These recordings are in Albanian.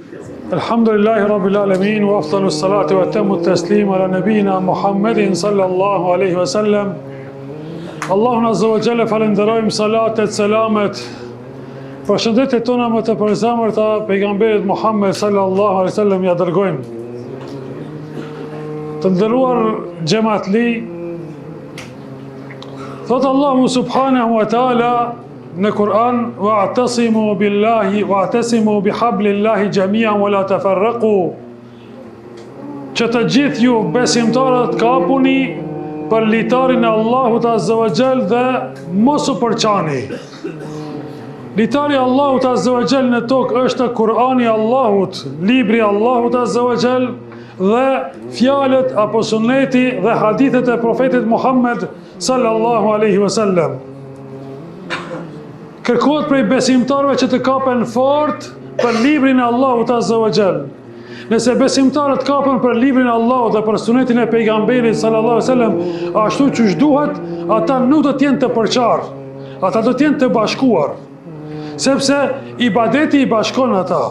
Alhamdulillahi Rabbil Alamin, wa afdalu salati wa atammu taslim ala nabina Muhammedin sallallahu alaihi wasallam. Allahun azza wa jalla falenderojmë, salatet, selamet, përshëndetjet tona më të përzemërta pejgamberit Muhammed sallallahu alaihi wasallam ja dërgojmë. Të nderuar xhamatli, thot Allahu subhanahu wa taala në Kur'an: wa'tasimu billahi wa'tasimu bihablillahi jami'an wa la tafarraqu. Që të gjithë ju besimtarët kapuni për litarin e Allahut azza wa jall dhe mos u përçani. Litari Allahut azza wa jall në tokë është Kur'ani i Allahut, libri i Allahut azza wa jall, dhe fjalët apo suneti dhe hadithet e profetit Muhammed sallallahu alaihi wasallam. Kërkohet prej besimtarëve që të kapen fort për librin e Allahut azza wa jall. Nëse besimtarët kapen për librin e Allahut dhe për sunetin e pejgamberit sallallahu alaihi wasallam ashtu siç duhet, ata nuk do të jenë të përçarë, ata do të jenë të bashkuar. Sepse ibadeti i bashkon ata.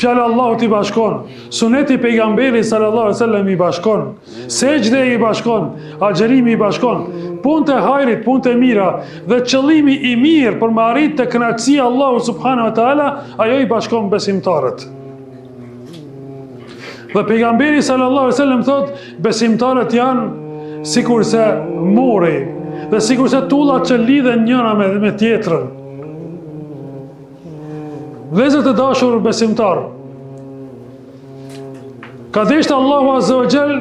Fjala Allahut i bashkon, suneti i pejgamberit sallallahu alaihi wasallam i bashkon, sejdë i bashkon, agjerimi i bashkon, punët e hajrit, punët e mira dhe qëllimi i mirë për me arritë të kënaqësia Allahu subhanahu wa taala, ajo i bashkon besimtarët. Dhe pejgamberi sallallahu alaihi wasallam thot, besimtarët janë sikurse muri dhe sikurse tullat që lidhen njëra me tjetrën. Vëllezër të dashur besimtar, ka deshtë Allahu azza wa jall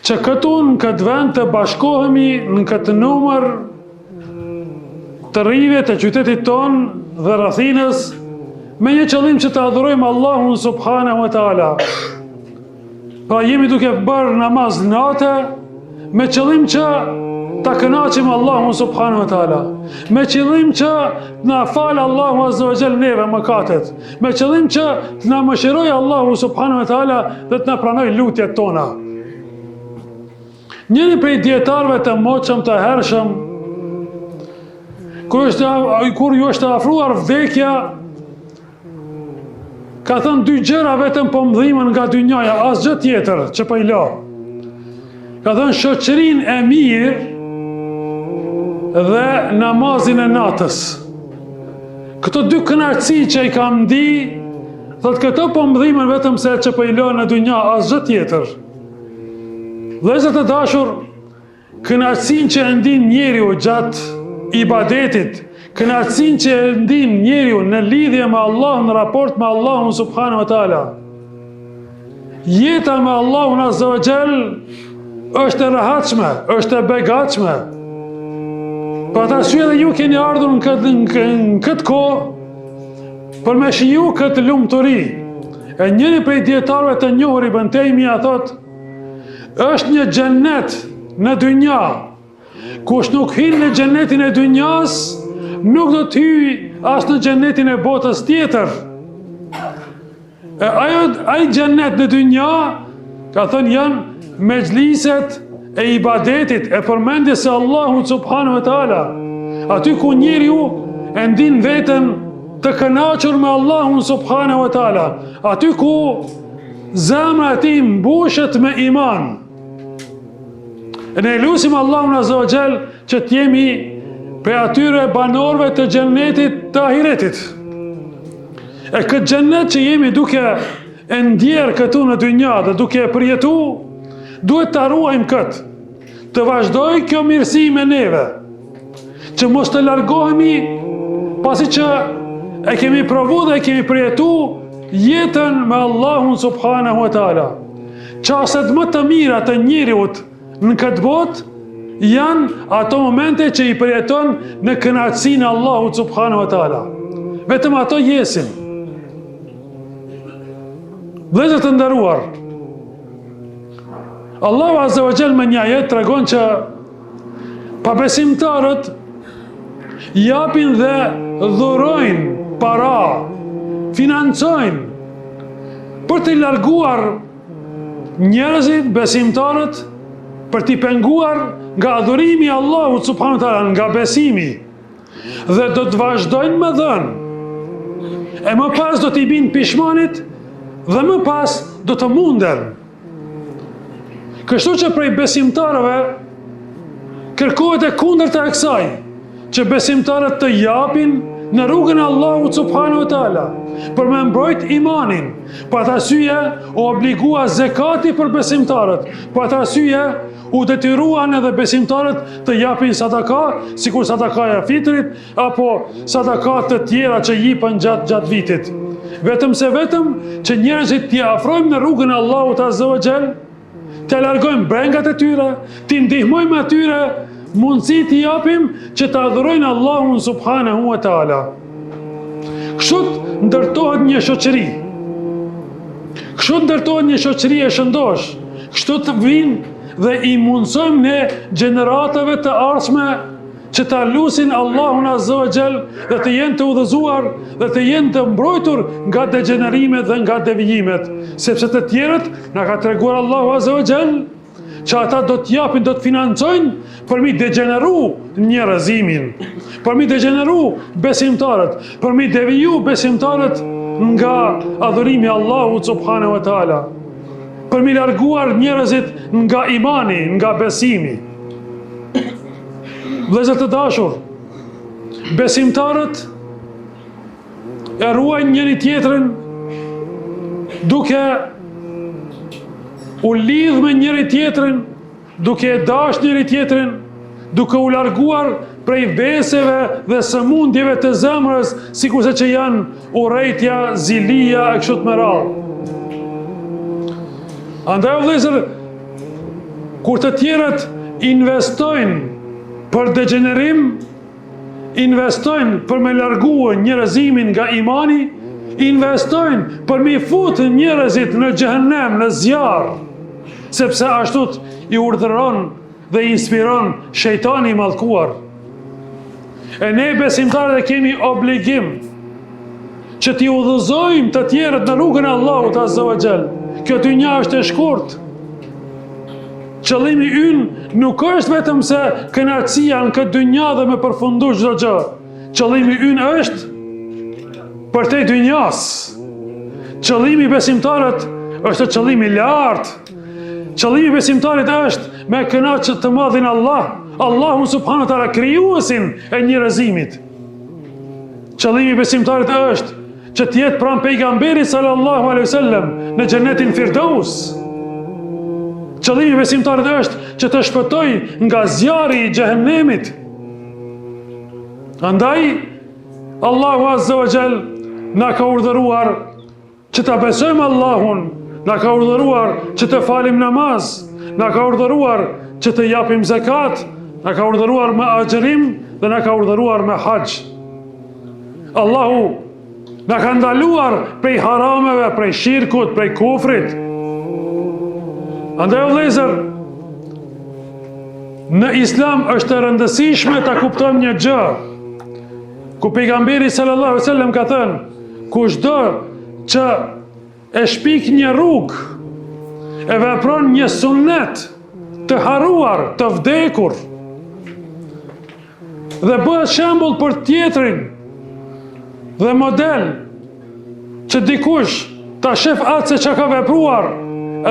që këtu në këtë vend të bashkohemi në këtë numër të rrive të qytetit ton dhe rrethinës me një qëllim që të adhurojmë Allahun subhanahu wa taala. Pra jemi duke bërë namaz natë me qëllim që ta kënaqim Allahun subhanahu wa taala, me qëllim që na fal Allahu azza wa jall neve mëkatet, me qëllim që të na mëshirojë Allahu subhanahu wa taala dhe të na pranojë lutjet tona. Njëri prej dietarëve të moqëm të hershëm, kur ju është afruar vdekja, ka thënë dy gjëra vetëm po më dhimbën nga dynjaja, asgjë tjetër që po i la. Ka thënë shoqërinë e mirë dhe namazin e natës. Këto dy kënaqësi që i kam ndi, thot këto po më dhimbën vetëm se që po i la në dynja, asgjë tjetër. Vëllezër të dashur, kënaqësinë që e ndin njeriu gjatë ibadetit, kënaqësinë që e ndin njeriu në lidhje me Allahun, në raport me Allahun subhanahu wa taala, jeta me Allahun azza wa jall është e rehatshme, është e begatshme. Për ata sy edhe ju keni ardhur në këtë kohë për me shiju këtë lumturi. E njëri prej dietarëve të njohur Ibn Taymija thot, është një xhennet në dynja. Kush nuk hyn në xhennetin e dynjas, nuk do të hyjë as në xhennetin e botës tjetër. Ai xhennet në dynja, ka thënë, janë mejliset e ibadetit, e përmendjes së Allahut subhanahu wa taala. Aty ku njeriu e ndin veten të kënaqur me Allahun subhanahu wa taala, aty ku zemra e tij mbushet me iman. Ne lutim Allahun azza wa jall që të jemi prej atyre banorëve të xhennetit të ahiretit. E këtë xhennet që jemi duke e ndjerë këtu në dynja dhe duke e përjetu, duhet të ruajmë këtë, të vazhdoj kjo mirësi me neve, që mos të largohemi pasi që e kemi provu dhe e kemi përjetu jetën me Allahun subhanahu wa taala. Çastet më të mira të njeriut në këtë botë janë ato momente që i përjeton në kënaqësinë e Allahut subhanahu wa taala. Vetëm ato jesin. Vëllezër të nderuar, Allahu azza wa jall me një ajet tregon që pabesimtarët japin dhe dhurojnë para, financojnë për të larguar njerëzit, besimtarët, për t'i penguar nga adhurimi i Allahut subhanahu wa taala, nga besimi, dhe do të vazhdojnë me dhënë. e më pas do t'i bin pishmanit dhe më pas do të munden. Kështu që prej besimtarëve kërkohet e kundërta e kësaj, që besimtarët të japin në rrugën e Allahut subhanahu wa taala për me mbrojt imanin. Për atë arsye u obligua zekati për besimtarët. Për atë arsye u detyruan edhe besimtarët të japin sadaka, sikur sadakaja e fitrit apo sadaka të tjera që jipen gjatë vitit. Vetëm që njerëzit t'i afrojmë në rrugën e Allahut azza wa jall, të largojmë brengat e tyre, t'i ndihmojmë atyre mundësi t'i japim që të adhurojnë Allahun subhanahu wa taala. Kështu ndërtohet një shoqëri. Kështu ndërtohet një shoqëri e shëndosh. Kështu të vinë dhe i mundsojmë ne gjeneratave të ardhshme që ta lusin Allahun azza wa jall dhe të jenë të udhëzuar dhe të jenë të mbrojtur nga degenerimet dhe nga devijimet, sepse të tjerët na ka treguar Allahu azza wa jall që ata do t'japin, do t'financojnë për mi degeneru njerëzimin, për mi degeneru besimtarët, për mi deviju besimtarët nga adhurimi Allahut subhanahu wa taala, për mi larguar njerëzit nga imani, nga besimi. Vëllezër të dashur, besimtarët e ruajnë njëri tjetrin duke u lidh me njëri tjetrin, duke e dash njëri tjetrin, duke u larguar prej veseve dhe sëmundjeve të zemrës, sikurse që janë urrejtja, zilia e kështu me radhë. Andaj vëllezër, kur të tjerët investojnë për degenerim, investojnë për me largue njerëzimin nga imani, investojnë për me fut njerëzit në xhehenem, në zjarr, sepse ashtu i urdhëron dhe inspiron shejtani i mallkuar. E ne besimtarët kemi obligim që t'i udhëzojmë të tjerët në rrugën e Allahut azza wa jall. Kjo dynja është e shkurt. Qëllimi ynë nuk është vetëm se kënaqësia në këtë dynja dhe me përfundu çdo gjë. Qëllimi ynë është për te dynjas. Qëllimi besimtarët është qëllimi lartë. Qëllimi besimtarit është me kënaqë të madhin Allah, Allahun subhanahu wa taala, krijuesin e njerëzimit. Qëllimi besimtarit është që të jetë pranë pejgamberit sallallahu alaihi wasallam në xhenetin Firdaus. Qëllimi besimtarit është që të shpëtoj nga zjarri i xhehenemit. Andaj Allahu azza wa jall na ka urdhëruar që ta besojmë Allahun, na ka urdhëruar që të falim namaz, na ka urdhëruar që të japim zakat, na ka urdhëruar me agjërim dhe na ka urdhëruar me hax. Allahu na ka ndaluar prej harameve, prej shirkut, prej kufrit. Andaj vëllezër, në Islam është e rëndësishme ta kuptojmë një gjë, ku pejgamberi sallallahu alaihi wasallam ka thënë, kushdo që e shpik një rrugë, e vepron një sunnet të haruar, të vdekur, dhe bëhet shembull për tjetrin dhe model që dikush ta shef atë se që ka vepruar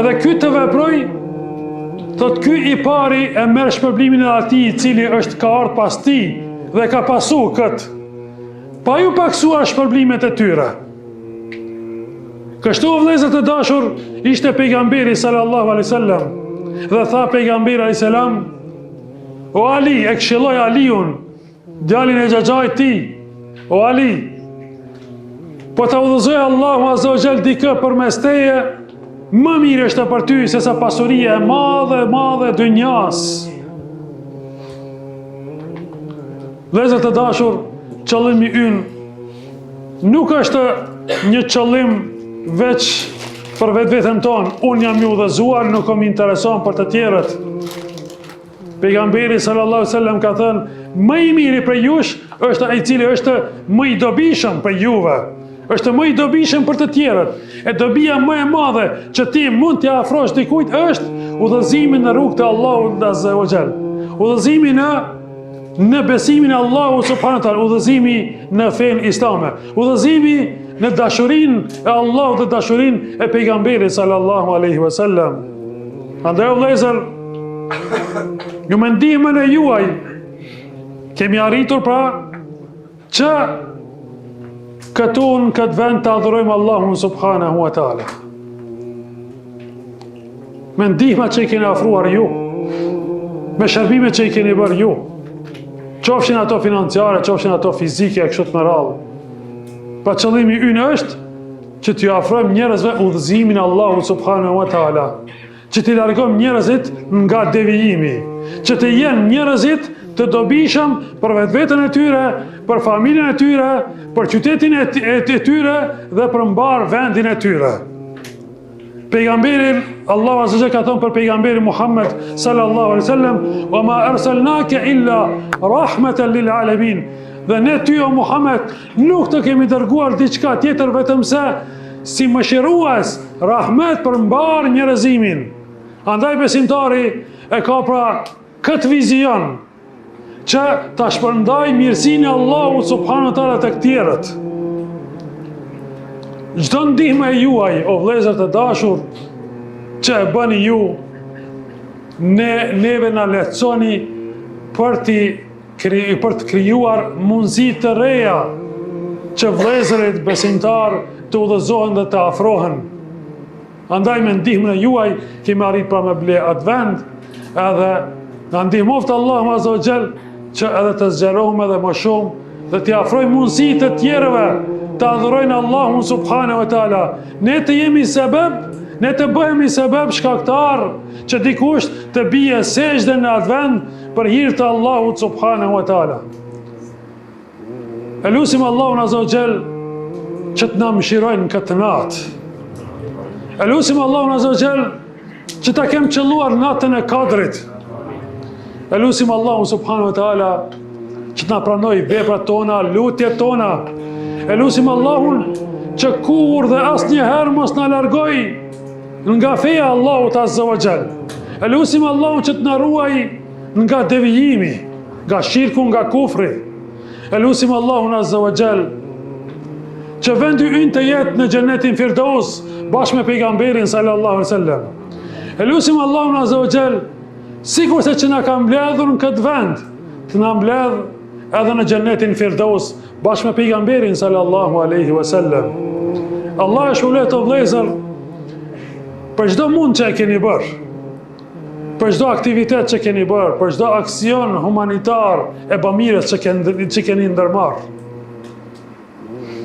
edhe ky të veproj, thot ky i pari e merr shpërblimin e atij i cili është ka ardhur pas tij dhe ka pasu këtë, pa ju paksuar shpërblimet e tyre. Kështu vëllezër të dashur, ishte pejgamberi sallallahu alaihi wasallam dhe tha pejgamberi alaihi salam, o Ali, e këshilloj Aliun, djalin e xhaxhait ti, o Ali, po ta udhëzoj Allahu azza wa jall dikë përmes teje, më mirë është për ty se sa pasuria e madhe dynjas. Vëllezër të dashur, qëllimi ynë nuk është një qëllim veç për vetveten tonë. Unë jam i udhëzuar, nuk më intereson për të tjerët. Pejgamberi sallallahu alaihi wasallam ka thënë, më i miri për jush është ai i cili është më i dobishëm për juve. Është më i dobishëm për të tjerët. E dobia më e madhe që ti mund t'ia afrosh dikujt është udhëzimi në rrugt të Allahut azza wa jall. Udhëzimi në në besimin e Allahu subhanahu wa taala, udhëzimi në fen islame, udhëzimi në dashurinë e Allahut dhe dashurinë e pejgamberit sallallahu alaihi wasallam. Andaj o vëllezër, ju me ndihmën e juaj kemi arritur pra që në këtë vend të adhurojmë Allahun subhanahu wa taala. Me ndihma që i keni afruar ju, me shërbime që i keni bërë ju, qofshin ato financiare, qofshin ato fizike, e kështu me radhë. Pa qëllimi ynë është që t'ju afrojmë njerëzve udhëzimin Allahu subhanahu wa taala, që t'i largojmë njerëzit nga devijimi, që të jenë njerëzit të dobishëm për vetveten e tyre, për familjen e tyre, për qytetin e tyre dhe për mbar vendin e tyre. Pejgamberin Allahu azza wa jalla ka thënë për pejgamberin Muhammed sallallahu alaihi wasallam: "Wa ma arsalnaka illa rahmatan lil alamin." Dhe ne ty o Muhammed nuk të kemi dërguar diçka tjetër vetëm se si mëshirues, rahmet për mbar njerëzimin. Andaj besimtari e ka pra këtë vizion që ta shpërndaj mirësinë e Allahut subhanahu wa taala tek tjerët. Çdo ndihmë e juaj, o vëllezër të dashur, që e bëni ju, neve na lehtësoni për të krijuar mundësi të reja që vëllezërit besimtar të udhëzohen dhe të afrohen. Andaj me ndihmën e juaj kemi arrit pra me ble atë vend, edhe na ndihmoft Allahu azza wa jall që edhe të zgjerohemi edhe më shumë dhe t'i afrojmë mundësi të tjerëve të adhurojnë Allahun subhanahu wa taala. Ne të jemi sebeb, ne të bëhemi sebeb shkaktar që dikush të bie sejdë në atë vend për hir të Allahut subhanahu wa taala. Elusim Allahun azza wa jall që të na mëshirojnë në këtë natë. Elusim Allahun azza wa jall që ta kem qëlluar natën e Kadrit. Elusim Allahun subhanahu wa taala që të na pranoj veprat tona, lutjet tona. Elusim Allahun që kur dhe asnjëherë mos na largoj nga feja Allahut azza wa jall. Elusim Allahun që të na ruaj nga devijimi, nga shirku, nga kufri. Elusim Allahun azza wa jall që vendi ynë të jetë në xhenetin Firdaus bashkë me pejgamberin sallallahu alaihi wasallam. Elusim Allahun azza wa jall sikur se që na ka mbledhur në këtë vend, të na mbledh edhe në xhenetin Firdaus bashkë me pejgamberin sallallahu alaihi wasallam. Allah e shpëlbet o vëllezër për çdo mund që e keni bërë, për çdo aktivitet që keni bërë, për çdo aksion humanitar e bamirës që keni ndërmarrë.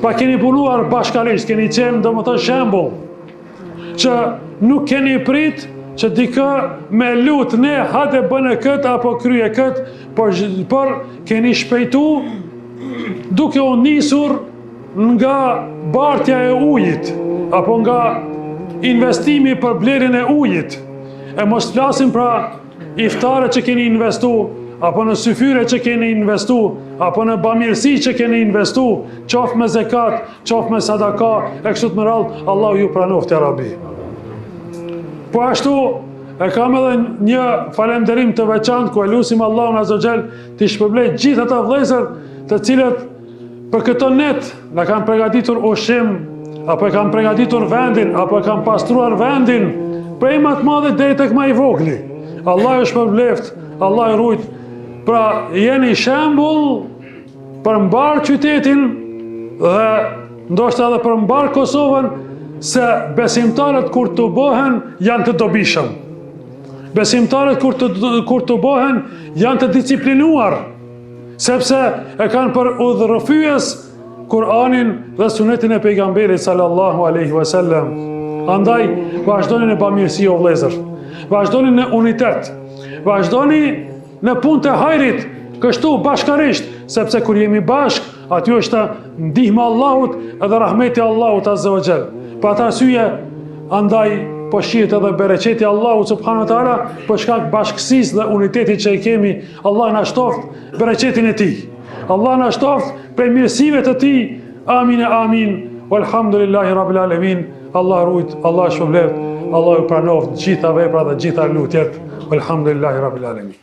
Pa keni punuar bashkërisht, keni qenë domethënë shembull që nuk keni prit që dikë me lutë ne hajde bëne këtë apo krye këtë, por keni shpejtu duke u nisur nga bartja e ujit apo nga investimi për blerjen e ujit. E mos flasim pra iftare që keni investu, apo në syfyre që keni investu, apo në bamirësi që keni investu, qoftë me zekat, qoftë me sadaka, e kështu të me radhë, Allahu ju pranoft ya Rabbi. Po ashtu e kam edhe një falënderim të veçantë ku elusim Allahun azza wa jall të shpërblej gjithë ata vëllezër të cilët për këto net na kanë përgatitur ushqim, apo e kanë përgatitur vendin, apo e kanë pastruar vendin, prej më të madhe deri tek më i vogli. Allah ju shpërbleft, Allah ju rujt. Pra jeni shembull për mbar qytetin dhe ndoshta edhe për mbar Kosovën, se besimtarët kur të bëhen janë të dobishëm. Besimtarët kur të bëhen janë të disiplinuar, sepse e kanë për udhërrëfyes Kur'anin dhe sunetin e pejgamberit sallallahu alaihi wasallam. Andaj vazhdoni në bamirësi o vëllezër, vazhdoni në unitet, vazhdoni në punë të hajrit, kështu bashkarisht, sepse kur jemi bashk, aty është ndihma Allahut edhe rahmeti Allahut azza wa jall. Pa atë arsye, andaj po shihet edhe bereqeti Allahut subhanahu wa taala për shkak bashkësisë dhe unitetit që i kemi. Allah na shtoft bereqetin e tij. Allah na shtoft prej mirësive të tij. Amin e amin. Walhamdulillahi rabbil alamin. Allah rujt, Allah shpëlbeft, Allah ju pranoft gjitha veprat dhe gjitha lutjet. Walhamdulillahi rabbil alamin.